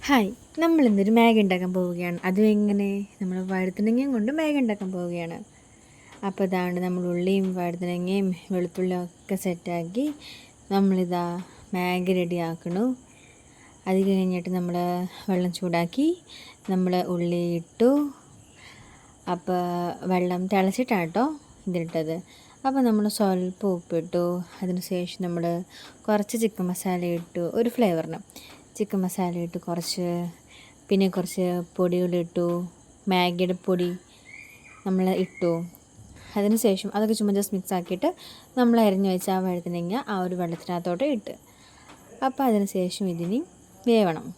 Hi, നമ്മളിന്നൊരു Maggi ഉണ്ടാക്കാൻ പോവുകയാണ്. അതും എങ്ങനെ? നമ്മൾ വഴുതനങ്ങയും കൊണ്ട് മാഗി ഉണ്ടാക്കാൻ പോവുകയാണ്. അപ്പോൾ ഇതാണ് നമ്മൾ ഉള്ളിയും വഴുതനങ്ങയും വെളുത്തുള്ളിയും ഒക്കെ സെറ്റാക്കി നമ്മളിതാ മാഗി റെഡിയാക്കണു. അത് കഴിഞ്ഞിട്ട് നമ്മൾ വെള്ളം ചൂടാക്കി നമ്മൾ ഉള്ളി ഇട്ടു. അപ്പോൾ വെള്ളം തിളച്ചിട്ടാണ് കേട്ടോ ഇതിലിട്ടത്. അപ്പോൾ നമ്മൾ സ്വല്പം ഉപ്പിട്ടു. അതിന് ശേഷം നമ്മൾ കുറച്ച് ചിക്കൻ മസാല ഇട്ടു, ഒരു ഫ്ലേവറിന് ചിക്കൻ മസാല ഇട്ട് പിന്നെ കുറച്ച് പൊടികളിട്ടു, മാഗിയുടെ പൊടി നമ്മൾ ഇട്ടു. അതിന് ശേഷം അതൊക്കെ ചുമ്മാ ജസ്റ്റ് മിക്സ് ആക്കിയിട്ട് നമ്മൾ അരിഞ്ഞു വെച്ച ആ വഴുതനങ്ങ ആ ഒരു വെള്ളത്തിനകത്തോട്ട് ഇട്ട്. അപ്പോൾ അതിന് ശേഷം ഇതിന് വേവണം.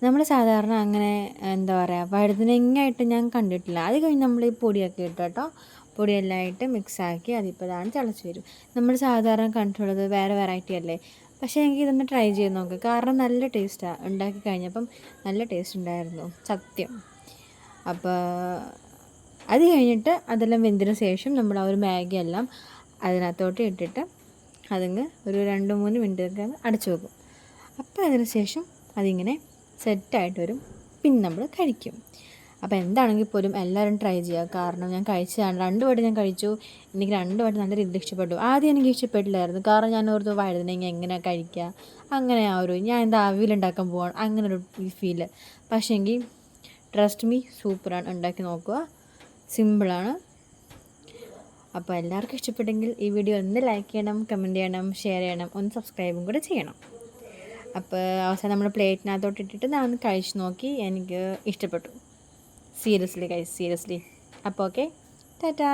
നമ്മൾ സാധാരണ അങ്ങനെ എന്താ പറയുക വഴുതനങ്ങയായിട്ട് ഞാൻ കണ്ടിട്ടില്ല. അത് കഴിഞ്ഞ് നമ്മൾ ഈ പൊടിയൊക്കെ ഇട്ടു കേട്ടോ. പൊടിയെല്ലാം ഇട്ട് മിക്സാക്കി അതിപ്പോൾ ഇതാണ് തിളച്ച് വരും. നമ്മൾ സാധാരണ കണ്ടിട്ടുള്ളത് വേറെ വെറൈറ്റി അല്ലേ. പക്ഷേ എനിക്ക് ഇതൊന്ന് ട്രൈ ചെയ്ത് നോക്ക്. കാരണം നല്ല ടേസ്റ്റാണ്. ഉണ്ടാക്കി കഴിഞ്ഞപ്പം നല്ല ടേസ്റ്റ് ഉണ്ടായിരുന്നു സത്യം. അപ്പോൾ അത് കഴിഞ്ഞിട്ട് അതെല്ലാം വെന്തതിന് ശേഷം നമ്മൾ ആ ഒരു മാഗി എല്ലാം അതിനകത്തോട്ട് ഇട്ടിട്ട് അതങ്ങ് ഒരു 2-3 മിനിറ്റൊക്കെ അടച്ചു വെക്കും. അപ്പോൾ അതിന് ശേഷം അതിങ്ങനെ സെറ്റായിട്ട് വരും. പിന്നെ നമ്മൾ കഴിക്കും. അപ്പോൾ എന്താണെങ്കിൽ പോലും എല്ലാവരും ട്രൈ ചെയ്യുക. കാരണം ഞാൻ കഴിച്ചതാണ്, 2 വട്ടം ഞാൻ കഴിച്ചു. എനിക്ക് 2 വട്ടം നല്ല രീതിയിൽ ഇഷ്ടപ്പെട്ടു. ആദ്യം എനിക്ക് ഇഷ്ടപ്പെട്ടില്ലായിരുന്നു. കാരണം ഞാൻ ഓർത്തു വഴുതനങ്ങ എങ്ങനെ കഴിക്കുക, അങ്ങനെ ഞാൻ എന്താ അവിയലുണ്ടാക്കാൻ പോവാണ് അങ്ങനെ ഒരു ഫീല്. പക്ഷേ എങ്കിൽ ട്രസ്റ്റ് മീ, സൂപ്പറാണ്. ഉണ്ടാക്കി നോക്കുക, സിമ്പിളാണ്. അപ്പോൾ എല്ലാവർക്കും ഇഷ്ടപ്പെട്ടെങ്കിൽ ഈ വീഡിയോ ഒന്ന് ലൈക്ക് ചെയ്യണം, കമൻറ്റ് ചെയ്യണം, ഷെയർ ചെയ്യണം, ഒന്ന് സബ്സ്ക്രൈബും കൂടെ ചെയ്യണം. അപ്പോൾ അവസാനം നമ്മൾ പ്ലേറ്റിനകത്തോട്ട് ഇട്ടിട്ട് ഞാൻ ഒന്ന് കഴിച്ച് നോക്കി, എനിക്ക് ഇഷ്ടപ്പെട്ടു. Seriously guys, seriously. അപ്പോൾ ഓക്കെ, ടാറ്റാ.